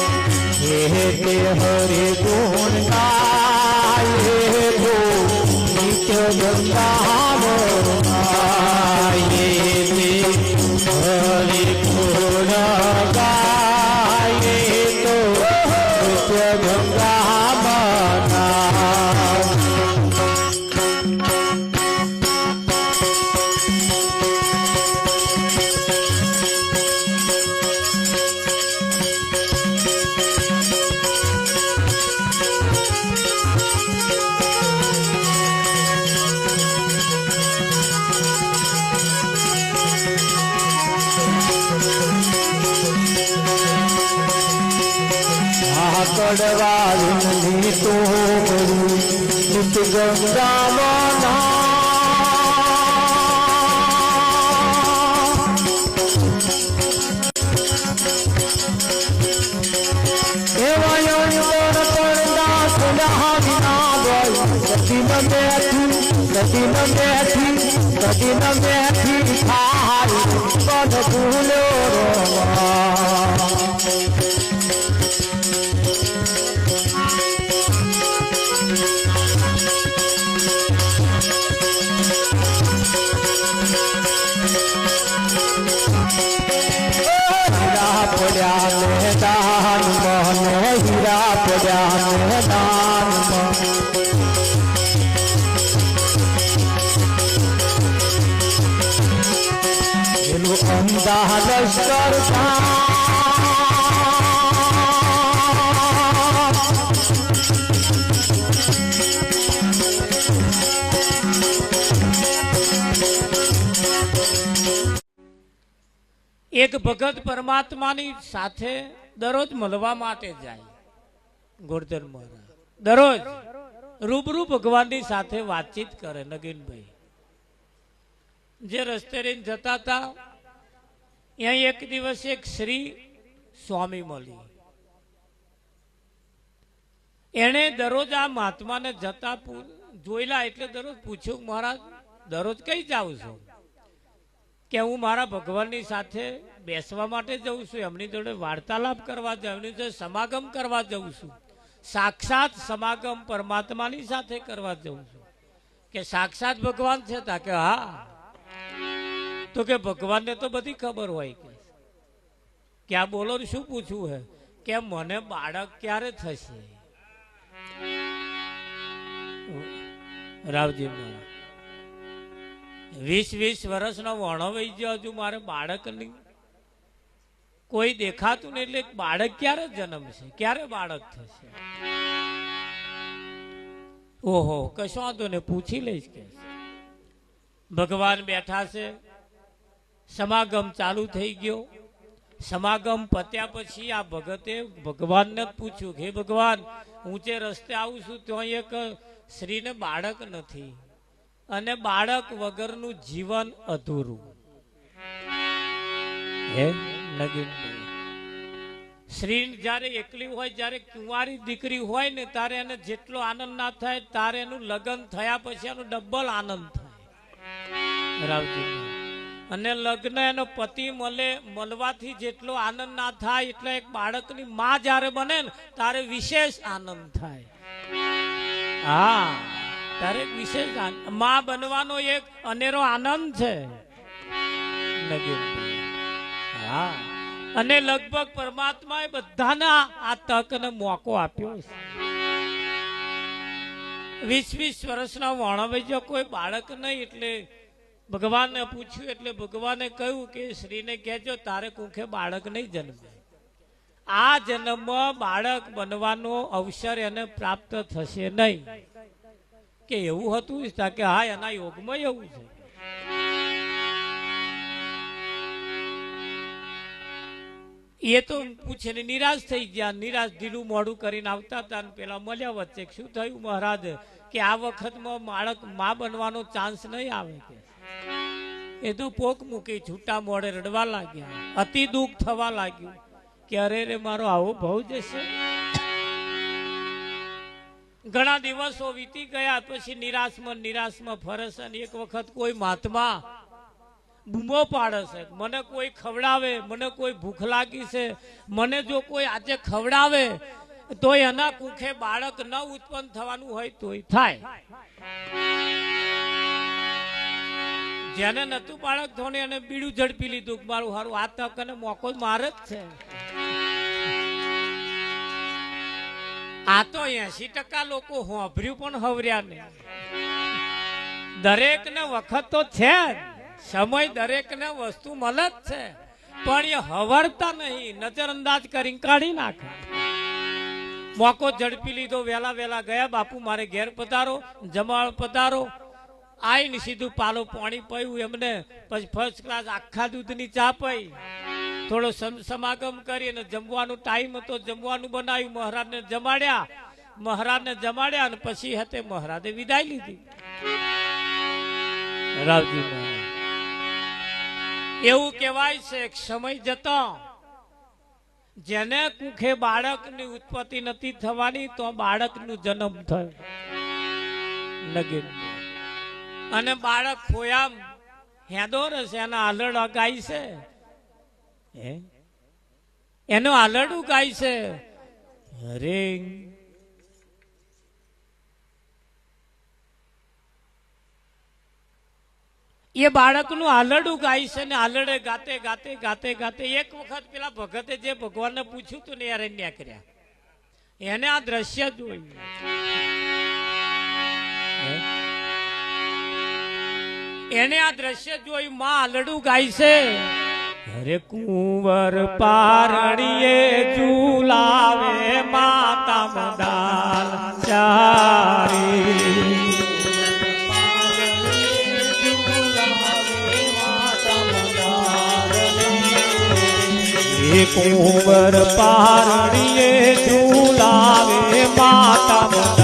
હે તે હરે ગુણ ગાય જો નિત્ય ગંગામય તે હરે ગુણ ગાય તો નિત્ય ગંગામય કડવાલી તો નિત ગંગામાં કદી ન બેઠી થારી પદ હીરા પડ્યા મેદાનમાં અંધા લશ્કર એક ભગત પરમાત્માની સાથે દરરોજ મળવા માટે જાય. ગોરધન મહારાજ દરરોજ રૂબરૂ ભગવાનની સાથે વાતચીત કરે. નગીનભાઈ જે રસ્તે રહીને જતા હતા, ત્યાં એક દિવસ એક શ્રી સ્વામી મળી. એને દરરોજ આ મહાત્માને જતા જોયેલા એટલે દરરોજ પૂછ્યું, મહારાજ દરરોજ કઈ જાઉં છું? કે હું મારા ભગવાનની સાથે બેસવા માટે જઉં છું, એમની જોડે વાર્તાલાપ કરવા જાઉં, એમની જોડે સમાગમ કરવા જઉં છું. સાક્ષાત સમાગમ પરમાત્માની સાથે કરવા જઉં છું. કે સાક્ષાત ભગવાન છે? તા કે હા. તો કે ભગવાનને તો બધી ખબર હોય. કે આ બોલો શું પૂછવું હે? કે મને બાળક ક્યારે થશે? રાવજી મહારાજ 20 વર્ષનો વણો વહી ગયો, હજુ મારે બાળક નહીં, કોઈ દેખાતું નહીં, એટલે બાળક ક્યારે જન્મશે, ક્યારે બાળક થશે? ઓહો, કશો વાંધો ને, પૂછી લઈશ. કે ભગવાન બેઠા છે, સમાગમ ચાલુ થઈ ગયો. સમાગમ પત્યા પછી આ ભગતે ભગવાનને જ પૂછ્યું, હે ભગવાન, ઊંચે રસ્તે આવું છું, ત્યાં એક સ્ત્રીને બાળક નથી અને બાળક વગરનું જીવન અધૂરું. હે નગીનભાઈ, સ્ત્રી જયારે એકલી હોય, જયારે કુંવારી દીકરી હોય ને, તારે એને જેટલો આનંદ ના થાય, તારે એનું લગ્ન થયા પછી એનો ડબલ આનંદ થાય. રાવજી, અને લગ્ન એનો પતિ મળવાથી જેટલો આનંદ ના થાય, એટલે એક બાળકની માં જયારે બને ને, તારે વિશેષ આનંદ થાય. હા, તારે વિશેષ માં બનવાનો એક અનેરો આનંદ છે. હા, અને લગભગ પરમાત્માએ બધાને આ તકને મોકો આપ્યો છે. 20 વર્ષના વણવેજો કોઈ બાળક નહીં, એટલે ભગવાનને પૂછ્યું, એટલે ભગવાને કહ્યું કે શ્રીને કહેજો તારે કુંખે બાળક નહીં જન્મે. આ જન્મમાં બાળક બનવાનો અવસર એને પ્રાપ્ત થશે નહીં. કે એવું હતું? કે હા, એના યોગમાં એવું છે. એ તો પૂછે ને નિરાશ થઈ ગયા. નિરાશ ઢીલું મોડું કરીને આવતા હતા, પેલા મળ્યા વચ્ચે. શું થયું મહારાજ? કે આ વખતમાં બાળક માં બનવાનો ચાન્સ નહીં આવે. કે એ તો પોક મૂકી છૂટા મોડે રડવા લાગ્યા, અતિ દુઃખ થવા લાગ્યું કે અરે રે, મારો આવો ભાવ જશે. ઘણા દિવસો વીતી ગયા પછી નિરાશમાં ફરસ. અને એક વખત કોઈ મહાત્મા બૂમો પાડે છે, મને કોઈ ખવડાવે, મને કોઈ ભૂખ લાગી છે, મને જો કોઈ આજે ખવડાવે તો એના કુખે બાળક ન ઉત્પન્ન થવાનું હોય તોય થાય. જેને નતું બાળક થવાનું એને બીડું ઝડપી લીધું, મારું હારું આ તક અને મોકો મારે જ છે. આ તો 80% લોકો હોભર્યું પણ હવર્યા નહીં. દરેક ને વખત તો છે જ, સમય દરેક ને વસ્તુ મળે જ છે, પણ એ હવરતા નહીં, નજરઅંદાજ કરી કાઢી નાખે. મોકો ઝડપી લીધો, વેલા ગયા, બાપુ મારે ઘેર પધારો, જમાળ પધારો. આઈને સીધું પાલો પાણી પીવું એમને, પછી ફર્સ્ટ ક્લાસ આખા દૂધની ચા પી, થોડો સમાગમ કરી અને જમવાનું ટાઈમ હતો, જમવાનું બનાવ્યું, મહારાજને જમાડ્યા અને પછી હતે મહારાજે વિદાય લીધી. રાવજી, એવું કહેવાય છે કે સમય જતો જેને કુખે બાળકની ઉત્પત્તિ નથી થવાની, તો બાળકનું જન્મ થયો. અને બાળક ખોયામ હેદો રહેશે, એના આલડા ગાય છે, એનું આલડું ગાય છે. અરે એ બાળકનું આલડું ગાય છે ને, આલડે ગાતે એક વખત પેલા ભગતે જે ભગવાનને પૂછ્યું તું ને, અરણ્ય કર્યા, એને આ દ્રશ્ય જોયું. એને આ દ્રશ્ય જોયું, માં આલડું ગાય છે, અરે કુંવર પારણીએ ઝુલાવે માતા મદાલ ચારી કુંવર પારણીએ ઝુલાવે માતા મદાલ ચારી કુંવર પારણીએ ઝુલાવે માતા મદાલ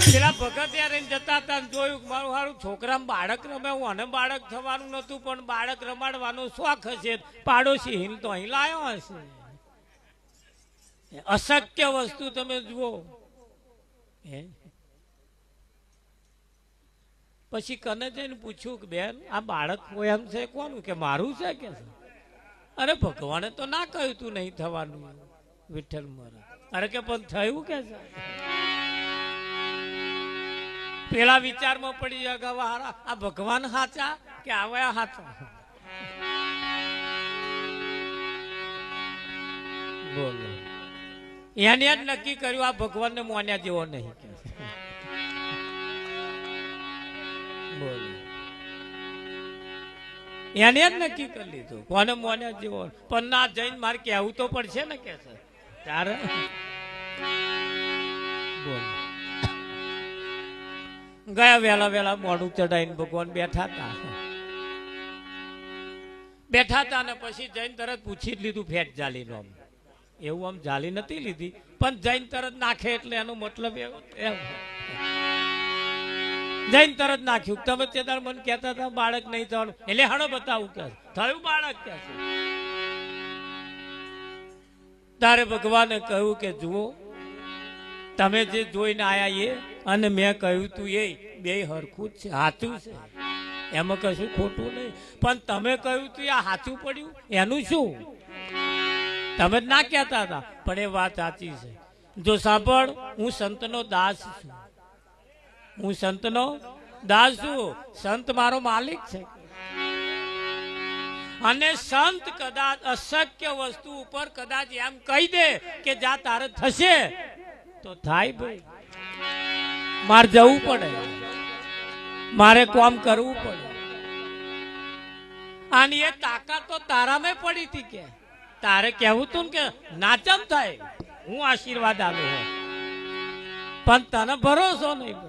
પેલા ભગત યારે જતા હતા જોયું મારું હારું છોકરામાં બાળક રમે હું અને બાળક થવાનું નતું પણ બાળક રમાડવાનો શોખ હશે પાડોશી હિલ તો અહીં લાયો હશે અશક્ય વસ્તુ તમે જુઓ પછી કને જઈને પૂછ્યું કે બેન આ બાળક કોઈ એમ છે કોનું કે મારું છે કે અરે ભગવાને તો ના કહ્યું તું નહીં થવાનું વિઠ્ઠલ મહારાજ અરે કે પણ થયું કે છે પેલા વિચારમાં પડી જાય કે આ ભગવાન હાચા કે આવ્યા હાચા બોલો એને જ નક્કી કર્યું આ ભગવાન ને મોન્યા જેવો નહીં બોલો એને જ નક્કી કરી લીધું કોને મોન્યા જેવો પણ ના જઈને મારે કહેવું તો પડશે ને કે છે ત્યારે બોલો ગયા વેલા મોડું ચડાઈને ભગવાન બેઠા હતા ને પછી જઈને તરત પૂછી જ લીધું ફેટ જાલી નો એવું આમ જાલી નથી લીધી પણ જૈન તરત નાખે એટલે એનો મતલબ એવો જૈન તરત નાખ્યું તમે તે મને કહેતા હતા બાળક નહીં થવાનું એટલે હણો બતાવું કે થયું બાળક કે તારે ભગવાને કહ્યું કે જુઓ તમે જે જોઈને આયા એ અને મેં કહ્યું તું એ બે હરખું જ છે સાચું છે એમાં કશું ખોટું નહીં પણ તમે કહ્યું તું આ સાચું પડ્યું એનું શું તમે જ ના કહેતા હતા પણ એ વાત સાચી છે જો સાંભળ હું સંતનો દાસ છું હું સંતનો દાસ છું સંત મારો માલિક છે અને સંત કદાચ અશક્ય વસ્તુ ઉપર કદાચ એમ કહી દે કે જા તારે થશે તો થાય ભાઈ મારે જવું પડે મારે કામ કરવું પડે અને એ તાકાત તો તારામાં પડી હતી કે તારે કેવું તું કે નાચમ થાય હું આશીર્વાદ આપ્યો પણ તને ભરોસો નહીં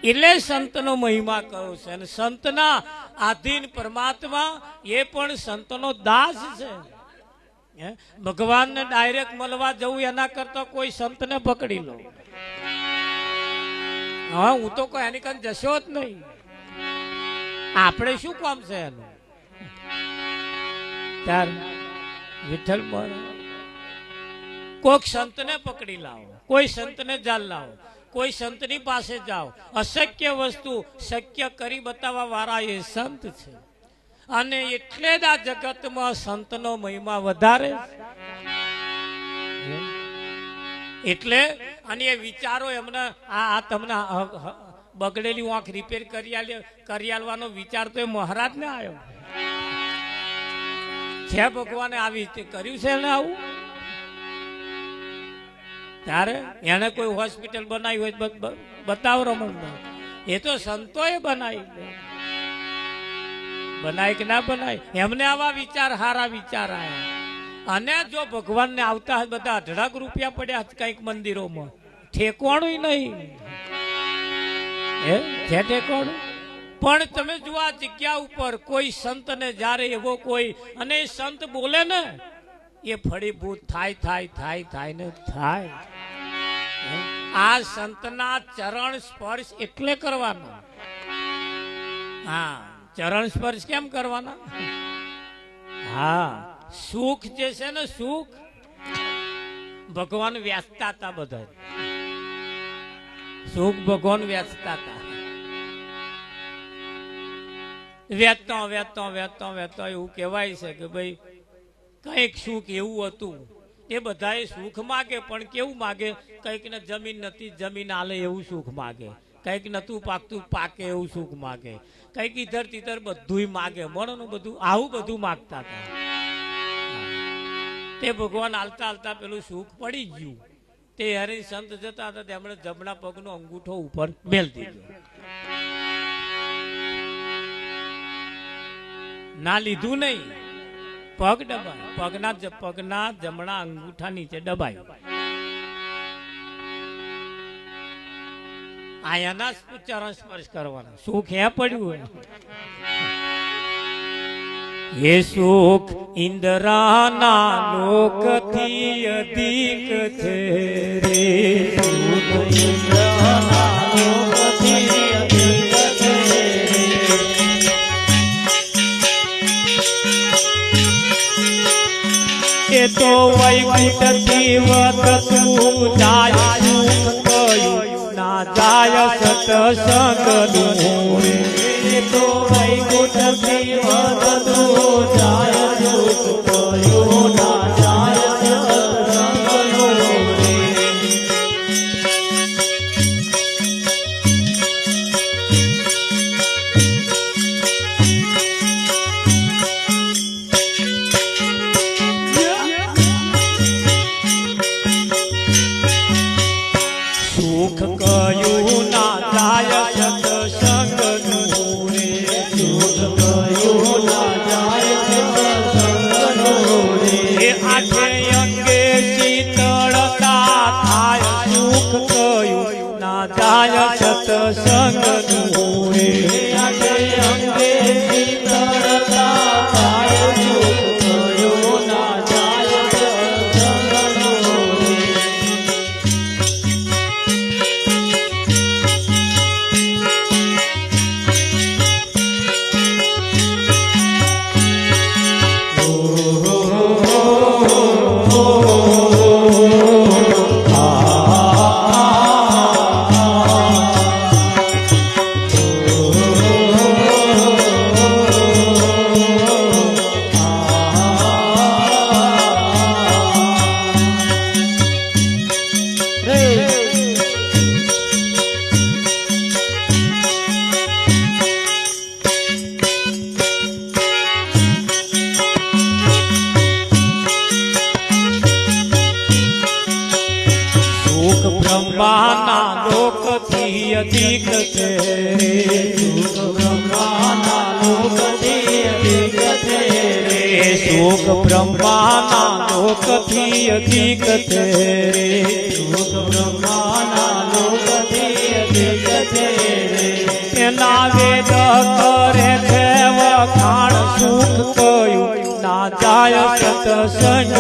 એટલે સંતનો મહિમા કહ્યો છે અને સંતના આધીન પરમાત્મા એ પણ સંતનો દાસ છે ભગવાનને ડાયરેક્ટ મળવા જવું એના કરતા કોઈ સંતને પકડી લો હા હું તો કોઈ એની કન જશો જ નહીં આપણે શું કામ છે એનું ત્યાર વિઠ્ઠલ કોઈક સંતને પકડી લાવો કોઈ સંતને જાલ લાવો કોઈ સંતની પાસે જાઓ અશક્ય વસ્તુ શક્ય કરી બતાવવા વાળા એ સંત છે અને એટલે જ આ જગતમાં સંતનો મહિમા વધારે એટલે અને એ વિચારો એમને આ તમને બગડેલી આંખ રિપેર કરી આલવાનો વિચાર તો એ મહારાજ ને આવ્યો છે ભગવાને આવી રીતે કર્યું છે એને આવું ત્યારે એને કોઈ હોસ્પિટલ બનાવી હોય બતાવો રમણ એ તો સંતોએ બનાવી કે ના બનાવી એમને આવા વિચાર હારા વિચાર આવ્યા અને જો ભગવાનને આવતા બધા 18 રૂપિયા પડ્યા કઈક મંદિરોમાં ઠેકવાણું નહીં છે ઠેકવાણું પણ તમે જો આ જગ્યા ઉપર કોઈ સંતને જ્યારે એવો કોઈ અને સંત બોલે ને એ ફળીભૂત થાય ને થાય આ સંતના ચરણ સ્પર્શ એટલે કરવાનો હા ચરણ સ્પર્શ કેમ કરવાના હા સુખ જે છે ને સુખ ભગવાન વ્યાસતા હતા બધા સુખ ભગવાન વ્યાસતા હતા વેચતા એવું કહેવાય છે કે ભાઈ કઈક સુખ એવું હતું એ બધાએ સુખ માગે પણ કેવું માગે કઈક ને જમીન નથી જમીન આલે એવું સુખ માગે કઈક નતું પાકતું પાકે એવું સુખ માગે કઈક ઈધર તીધર બધું માગે મળવાનું બધું આવું બધું માગતા હતા તે ભગવાન હાલતા હાલતા પેલું સુખ પડી ગયું. તે હરી સંત જતા હતા તેમણે જમણા પગનો અંગૂઠો ઉપર મેલ દીધો. ના લીધું નહીં, પગ દબાય, પગના જમણા અંગૂઠા નીચે દબાયું. આયાના ચરણ સ્પર્શ કરવાના. સુખ હે પડ્યું હોય. એ સુખ ઇન્દ્રાના લોકથી અધિક છે રે. સુખ ઇન્દ્રાના લોકથી અધિક છે રે. એ તો વૈકુંઠથી વધતું જાય સુખ કયું ના જાય સત્સંગનું રે. એ તો વૈકુંઠથી વધતું જાય સુખ કયું ના જાય સત્સંગનું રે. સુખ કયું ના જાય સત્સંગનું રે. સુખ કયું ના જાય સત્સંગનું રે. એ આઠે અંગે શીતળતા થાય સુખ કયું ના જાય સત્સંગનું રે. આઠે અંગે શીતળતા થાય સુખ કયું ના જાય સત્સંગનું રે. સુખ બ્રહ્માના લોકથી અધિક છે રે. સુખ બ્રહ્માના લોકથી અધિક છે રે. સુખ બ્રહ્માના લોકથી અધિક છે રે. સુખ બ્રહ્માના લોકથી અધિક છે રે. એના વેદ કરે છે વખાણ સુખ કયું ના જાય સત્સંગ